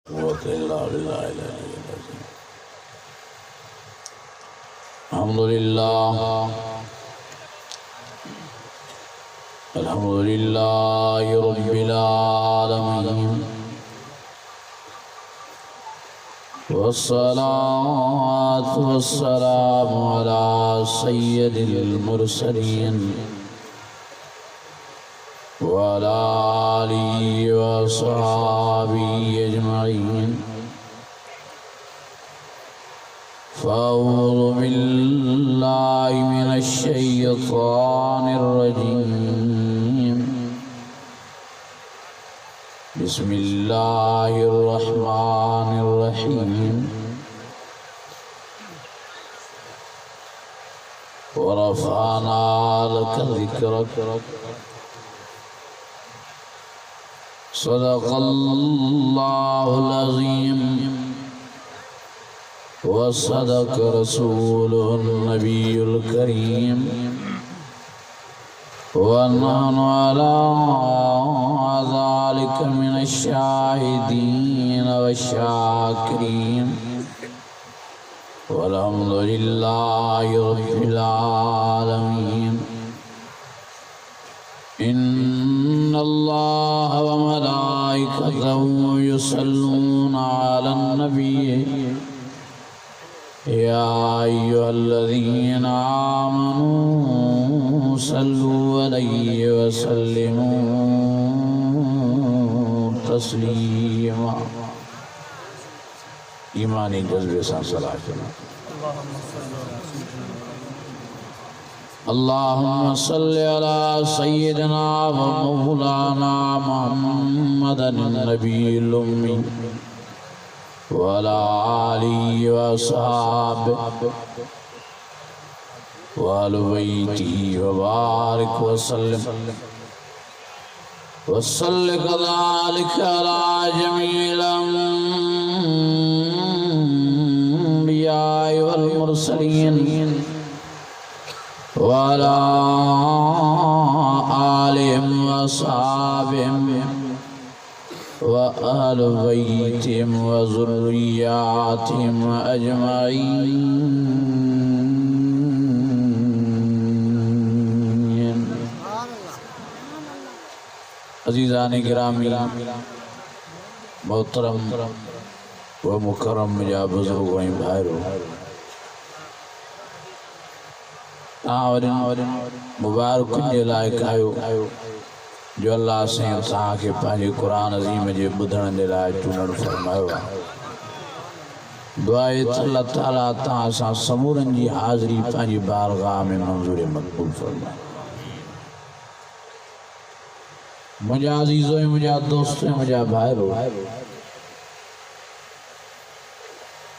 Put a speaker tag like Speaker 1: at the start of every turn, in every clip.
Speaker 1: قوة إلا بالله العلي العظيم. الحمد لله رب العالمين، والصلاة والسلام على سيد المرسلين وعلى آله وصحبه أجمعين. فأعوذ بالله من الشيطان الرجيم. بسم الله الرحمن الرحيم. ورفعنا لك ذكرك. صدق الله العظيم وصدق رسوله النبي الكريم، ونحن على ذلك من الشاهدين والشاكرين، والحمد لله رب العالمين. إن الله وملائكته يصلون على النبي، يا أيها الذين آمنوا صلوا عليه وسلموا تسليما. ایمانی جذبے سے صلاۃ اللهم صل على سيدنا ومولانا محمد النبي الأمي وعلى آله وصحبه وآل بيته وبارك وسلم كذلك على جميع الأنبياء والمرسلين وعلى آلهم وصحبهم وآل بيتهم وذرياتهم أجمعين. عزیزان گرامی، محترم و مکرم یا بزرگ و بھائرو، مبارک جے لائق آیو جو اللہ سے انسان کے پانچے قرآن عظیم جے بدھن دے لائے چونڑ فرمائیو. دعائے اللہ تعالیٰ تاں سان سمورن جی حاضری پانچے بارگاہ میں منظور مقبول فرمائے. مجھا عزیزوں مجھا دوستوں مجھا بھائرو،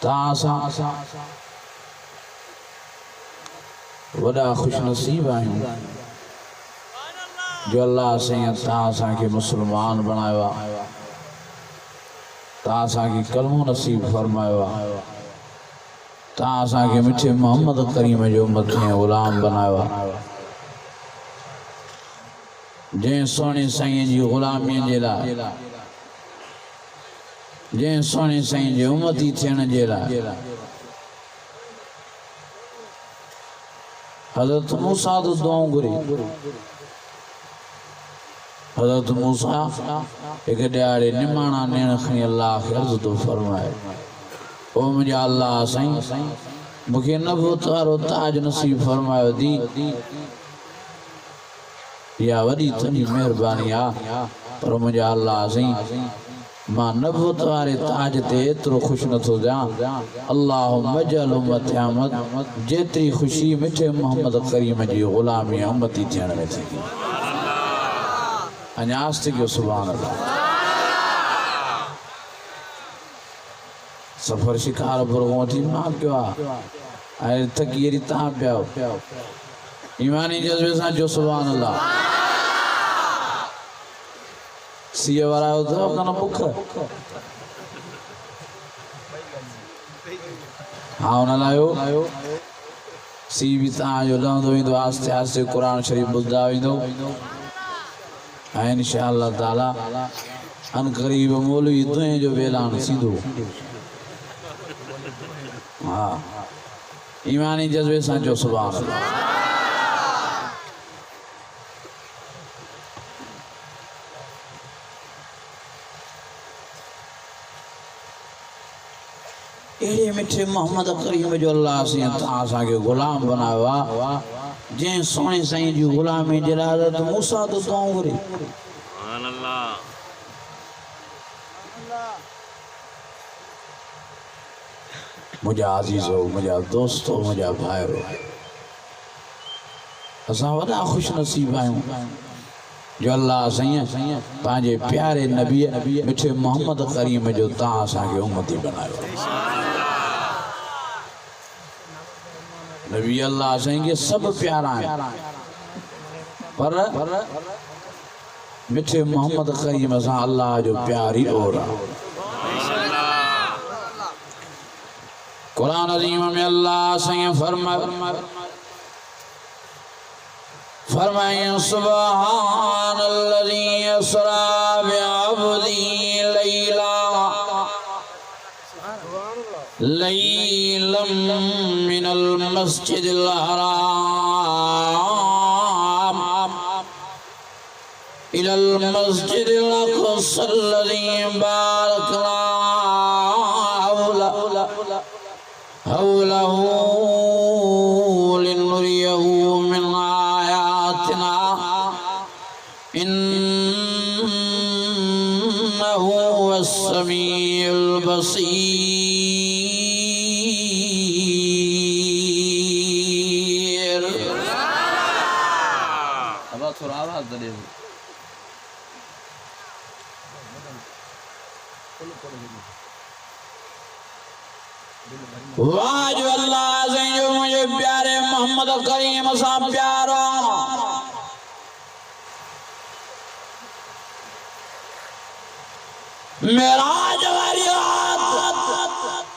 Speaker 1: تاں سان وڈا خوش نصیب آئیں جو اللہ سے تاں سان کے مسلمان بنائیوا، تاں سان کے کلمو نصیب فرمائیوا، تاں سان کے مٹھے محمد کریم جو امت میں غلام بنائیوا. جن سونے سائیں جی غلامی جے لائے، جن سونے سائیں جی امتی تھیڻ جے لائے حضرت موسیٰ تو دعاؤں گری. حضرت موسیٰ ایک ڈیاڑے نمانا نین خنی اللہ کے عرض تو فرمائے، او مجھے اللہ سائیں مکھے نبوت وارو تاج نصیب فرمائے دی، یا وڈی تنی مہربانی آ، پر مجھے اللہ سائیں ماں نبوت وارے تاج تے اترو خوش نہ تھو جاں. اللہم اجعل امت احمد جیتری خوشی مٹھے محمد کریم جی غلامی امتی تھیڻ میں تھی انیاس تھی کہ سبحان اللہ. سفر شکار برگوں تھی ماں کیوں آئے تکیری تاں پیاؤ ایمانی جذبے سان جو سبحان اللہ. سیے وارا ہوتا ہے کنا بکھر ہاں انہا لائیو سی بھی تاں جو لہندو ہندو آستے آستے قرآن شریف بزدہ ہندو انشاءاللہ تعالی ان قریب مولوی دوئیں جو بیلان سیدھو ہاں ایمانی جذبے سان جو سبحان اللہ ایڑے مٹھے محمد کریم جو اللہ سے آسا کے غلام بناوا جن سونے سائیں جو غلامی جلالت موسیٰ تو دعاؤں گرے
Speaker 2: سبحان اللہ
Speaker 1: مجھے عزیز ہو مجھے دوست ہو مجھے بھائی ہو اسان وڈا خوش نصیب آئیں جو اللہ سائیں پانجے پیارے نبی مٹھے محمد کریم جو تاں آسا کے امتی بنائے نبی اللہ سائیں کے سب پیارا ہیں پر مٹھے محمد کریم اسان اللہ جو پیاری ہو رہا قرآن عظیم میں اللہ سائیں فرمائیں سبحان الذی اسرا بعبدی لیلا من المسجد الحرام الى المسجد الاقصى الذي باركنا حوله لنريه من آياتنا إنه هو السميع البصير ابا تھوڑا آواز دے واہ جو اللہ سے جو مجھے پیارے محمد کریم صاحب پیارا معراج والی رات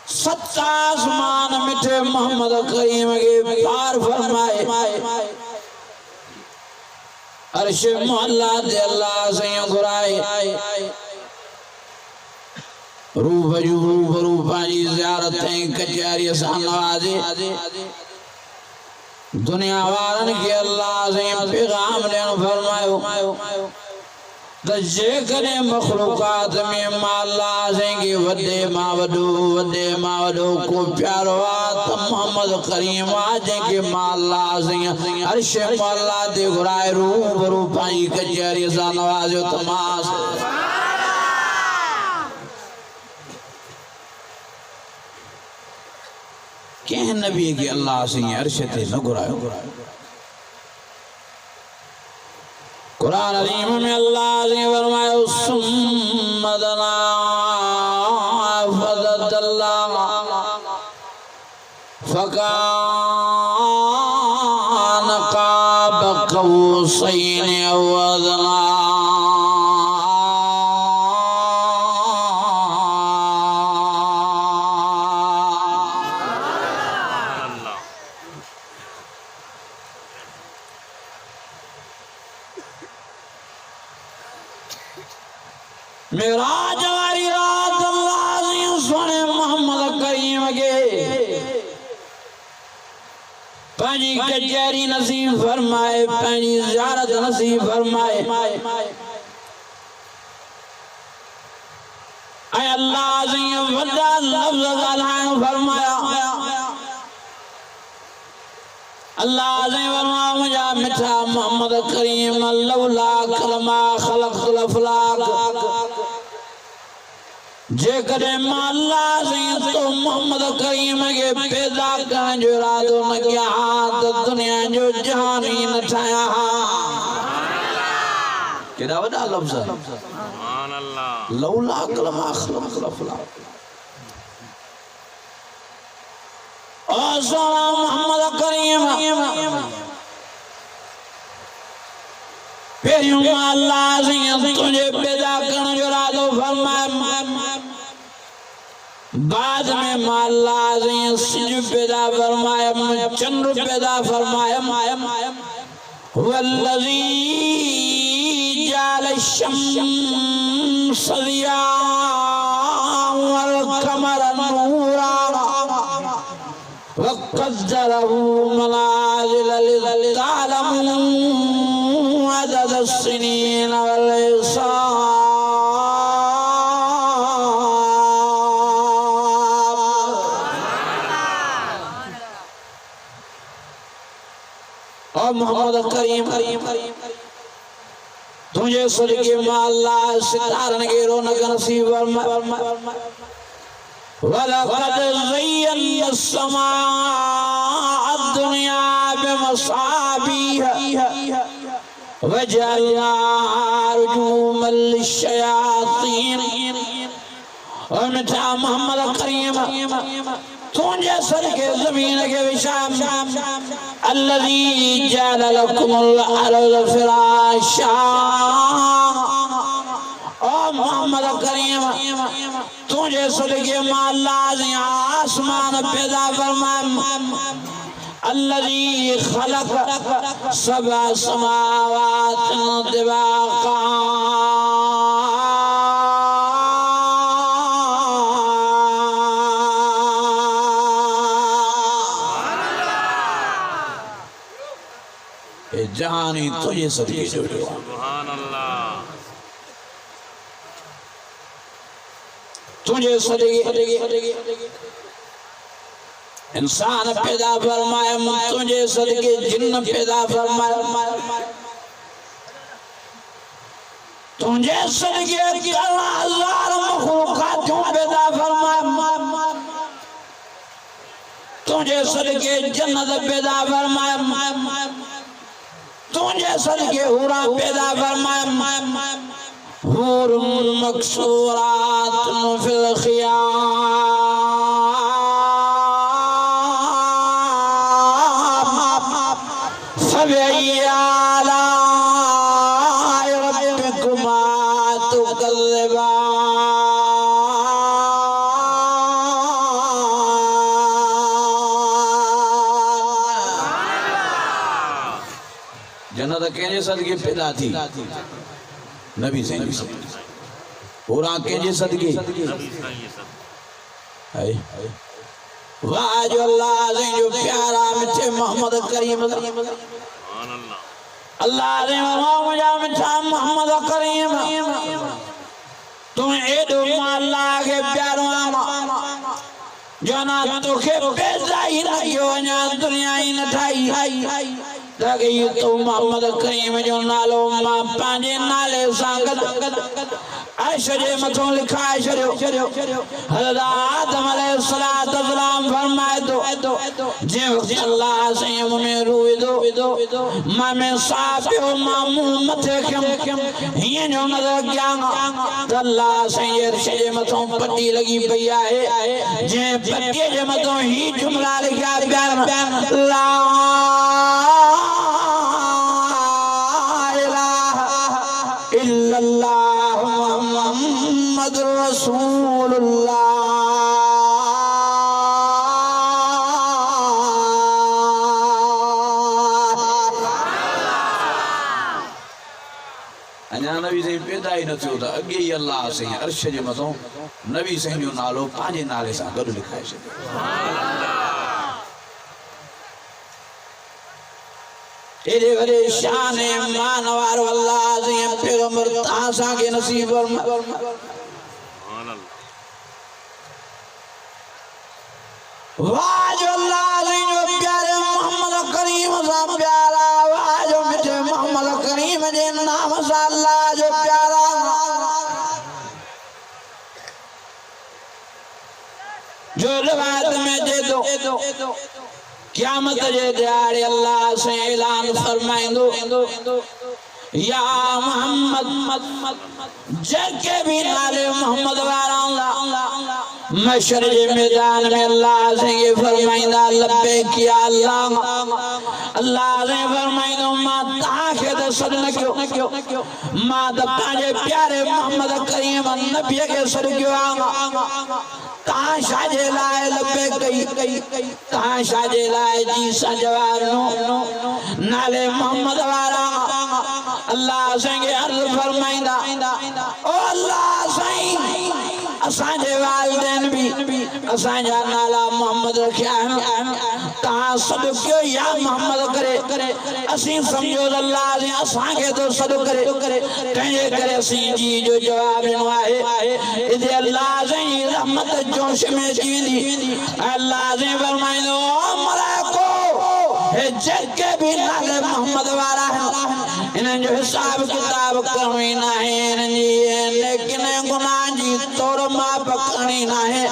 Speaker 1: سچا آسمان مٹھے محمد کریم کے پار فرمائے عرش محلہ دے اللہ سے گرائے روح پانچی زیارتیں کچھاری اسان نوازے دنیا وارن کی اللہ سے پیغام دین فرمائیو دجے کرے مخلوقات میں ماں اللہ سے کہ ودے ماں وڈو کو پیاروات محمد کریم آجیں کہ ماں اللہ سے عرش مولا دے گرائے روح پانچی کچھاری اسان نوازے تماس کہیں نبی کی اللہ سے عرش تے نہ گرائے قرآن عظیم میں اللہ سے فرمائے ثم دنا فدلل فکان قاب قوسین او ادنی معراج والی رات اللہ نے سونے محمد کریم کے پانی کچھری نصیب فرمائے پانی زیارت نصیب فرمائے اے اللہ سے وڈا لفظ غلام فرمایا اللہ سے فرمایا مجھا مٹھا محمد کریم لولا کلمہ خلقت الافلاق جے کرے ماں اللہ سے تو محمد کریم کے پیدا کرنے جو ارادو نہ کیا تو دنیا جو جہانی نہ ٹھایا کہنا وڈا لفظ ہے لولا کلمہ خلقت الافلاق اور سونا محمد کریم پیریوں ماں اللہ سے تجھے پیدا کرنے جو ارادو فرمائے بعد میں ماں اللہ سے سج پیدا فرمائے چندر پیدا فرمائے والذی جعل الشمس ضياء والقمر نورا وقدره منازل لتعلموا عدد السنين والحساب. اور محمد کریم تجھے صدقے میں اللہ ستارن کے رونق نصیب فرما. وَلَقَدْ زَيَّنَّا السَّمَاءَ الدُّنْيَا بِمَصَابِيحَ وَجَعَلْنَاهَا رُجُومًا لِلشَّيَاطِينِ. اور میٹھا محمد کریم تجھے صدقے زمین کے وشام الذي جعل لكم الأرض فراشا. او محمد کریم تجھے صدقے میں اللہ نے آسمان پیدا فرمایا. الذي خلق سبع سماوات طباقا جہانی تجھے صدقے جوڑے ہوا.
Speaker 2: سبحان اللہ.
Speaker 1: تجھے صدقے انسان پیدا فرمایا. تجھے صدقے جن پیدا فرمایا. تجھے صدقے 11,000 مخلوقاتوں پیدا فرمایا. تجھے صدقے جنت پیدا فرمایا. تجھے صدقے حورا پیدا فرمایا. حور مقصورات فی الخیام فبأي آلاء ربكما تكذبان. جنت کہنے صدقے پیدا تھی نبی سے پورا کہنے صدقے واہ جو اللہ سے جو پیارا مٹھے محمد کریم اللہ سے مجھا مٹھا محمد کریم تم ایڈو اللہ کے پیارو جو نا تو کے پیدا ہی نہ کیوں دنیا ہی نہ ٹھائی تاکہ یہ تو محمد کریم جو نالو ماں پانجے نالے سانگت عشرے متوں لکھا عشرے حضرت آدم علیہ السلام فرمائے دو جے وقت اللہ سیم میں روئی دو ماں میں صاحب و مامون متھے کم یہ جو نظر گیاں تو اللہ سیم عشرے متوں پٹی لگی پیا ہے جے پٹی جے متوں ہی جملہ لکھا بیان لا اللہ محمد رسول اللہ. انہاں نبی سے پیدا ہی نہ تھیو تا اگے ہی اللہ سے عرش جے متوں نبی سے جو نالو پانجے نالے سان گڈ لکھائے چھے. تیرے وڈے شان مانوار اللہ عظیم پیغمبر تاساں کے نصیب فرما. واہ جو اللہ عظیم جو پیارے محمد کریم سا پیارا. واہ جو مٹھے محمد کریم جے نام سا اللہ جو پیارا. جو روایت میں دے دو قیامت جے دیارے اللہ سے اعلان فرمائیں دو یا محمد جگ کے بھی نالے محمد وارا مشر جے میدان میں اللہ سے یہ فرمائیں دا لبیک یا اللہ. اللہ سے فرمائیں دو ماں تاکہ دے صدن کیوں ماں دبتاجے پیارے محمد کریم نبی کے صدن کیوں آگا. کہاں شاجے لائے لبے گئی کہاں شاجے لائے جی سجوار نو نالے محمد وارا اللہ سنگے عرض فرمائندہ او اللہ سائیں اسان جے والدین بھی اسان جا نالا محمد رکھیا ہے تاں صدق کیوں یا محمد کرے اسیں سمجھو اللہ سے اسان کے تو صدق کرے تنجے کرے اسیں جی جو جواب نوائے ادھے اللہ سے رحمت جوش میں چیدی اللہ سے فرمائندہ او ملائکو جگ کے بھی نالے محمد وارا ہے انہیں جو حساب کتاب کرنی نہ ہے لیکن گناہ جی توڑ ماپ کرنی نہ ہے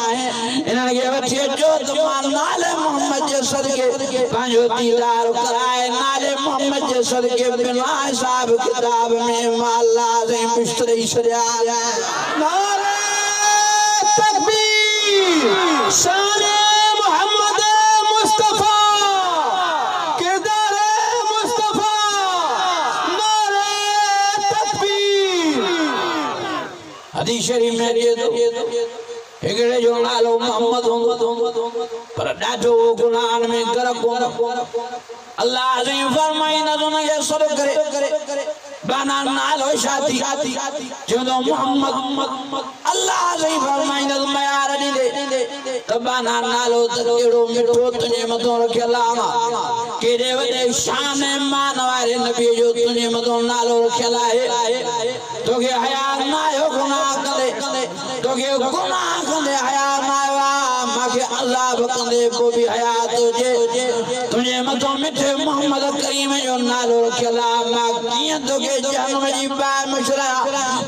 Speaker 1: انہیں یہ بچے جو تمہاں نالے محمد جے صدقے پانچو دیدار کرائے نالے محمد جے صدقے بنا حساب کتاب میں اللہ سے مشتری شریعہ نعرہ تکبیر شان محمد مصطفیٰ حدیث شریف میں یہ تو ہگڑے جو نالو محمد ہوں پر ڈاٹو گناہن میں گرک ہوں اللہ عظیم فرمائینا تو یہ صدق کرے بانا نالو شاتی جو دو محمد اللہ عظیم فرمائینا تو میں آرہ دے تو بانا نالو تکیڑو مٹھو تنہیں مدوں رکھے لاما کہ دے وڈے شان مانوارے نبی جو تنہیں مدوں نالو رکھے لائے تو کہ حیات نہ ہو گناہ کندے تو کہ گناہ کندے حیات نہ ہوا ماں کے عذاب کندے کو بھی حیات ہو جے تنہیں مدوں مٹھے محمد کریم جو نالو رکھے لاما کیاں تو کہ جہنم جی بائے مشرہ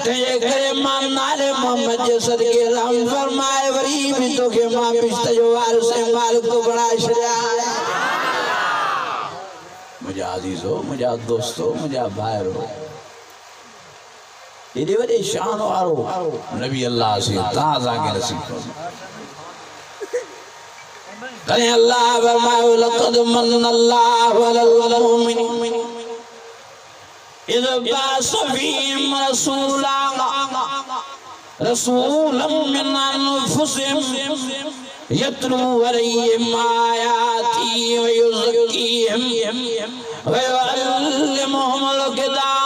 Speaker 1: تنہیں کرے مان نالے محمد جے صدقے رحم فرمائے وریبی تو کہ ماں پشتہ جو وارث مالک تو بڑا شریعہ مجھے عزیزو مجھے دوستو مجھے بھائرو یہ دے وڈے شان وارو نبی اللہ سے تازہ کے نصیب کریں اللہ فرمائے لقد من اللہ علی المؤمنین اذ بعث فیہم رسولا من انفسہم یتلو علیہم آیاتی ویزکیہم ویعلمہم الکتاب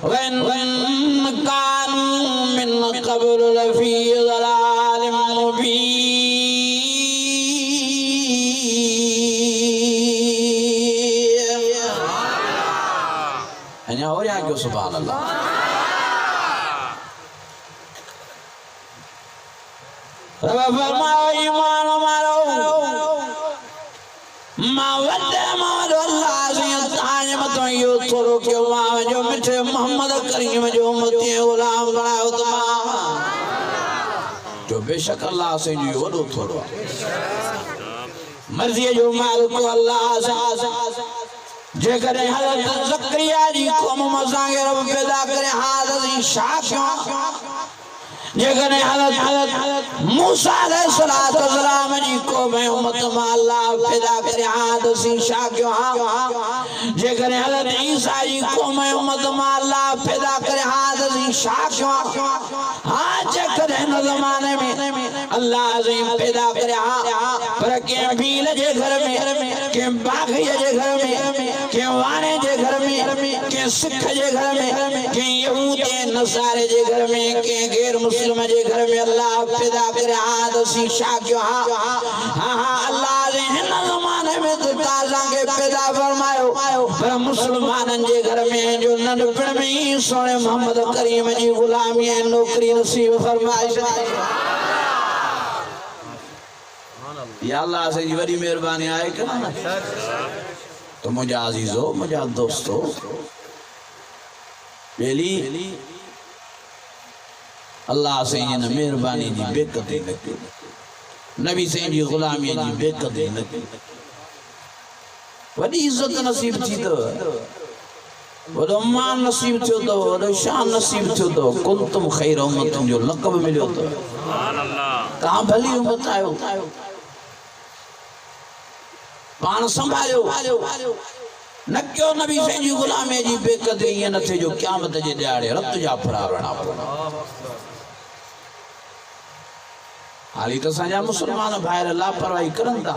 Speaker 1: وَإِن كَانُوا مِن قَبْلُ لَفِي ضَلَالٍ مُبِينٍ ہو رہا کیوں سبحان اللہ رب فرماؤ ایمان مارو ماں وڈے مارو اللہ سے تانے متوں یوں تھوڑو کیوں ماں جو مٹھے محمد کریم جو امتی غلام بناؤ تو ماں جو بے شک اللہ سے جو وڈو تھوڑو مرضی جو مالک اللہ سے جے کرے حضرت زکریہ جی قوم مزانگے رب پیدا کرے حضرت شاکیوں جے کرے حضرت موسیٰ علیہ السلام جی قوم امت ما اللہ پیدا کرے حضرت شاکیوں جے کرے حضرت عیسیٰ جی قوم امت ما اللہ پیدا کرے حضرت شاکیوں جے کرے زمانے میں اللہ عظیم پیدا کرے پر کہیں بھیل جے گھر میں کہیں باغی جے گھر میں کہیں وانے جے گھر میں کہیں سکھ جے گھر میں کہیں یہود نصارے جے گھر میں کہیں غیر مسلم جے گھر میں اللہ پیدا کرے حادثی شاکیوں اللہ عظیم زمانے میں تازہ کے پیدا فرمائے پر مسلمانن جے گھر میں جو ننپڑ میں ہی سونے محمد کریم جی غلامی نوکری نصیب فرمائے یا اللہ سے جی بڑی مہربانی آئے کرنا تو مجھے عزیزو مجھے دوستو بیلی اللہ سے جی مہربانی جی بے قدری نکی نبی سے جی غلامی جی بے قدری نکی وڈی عزت نصیب تھی تو وڈو مان نصیب تھی تو وڈو شان نصیب تھی تو کنتم خیر امت جو لقب ملیو تو کہاں بھلی امت آئے ہو پان سنبھالیو نکیو نبی سے جی غلامی جی بے قدری یہ نہ تھے جو قیامت جی دیاڑے رب تجا پھرارنا پڑا حالی تو سانجا مسلمان بھائر لاپرواہی کرن تا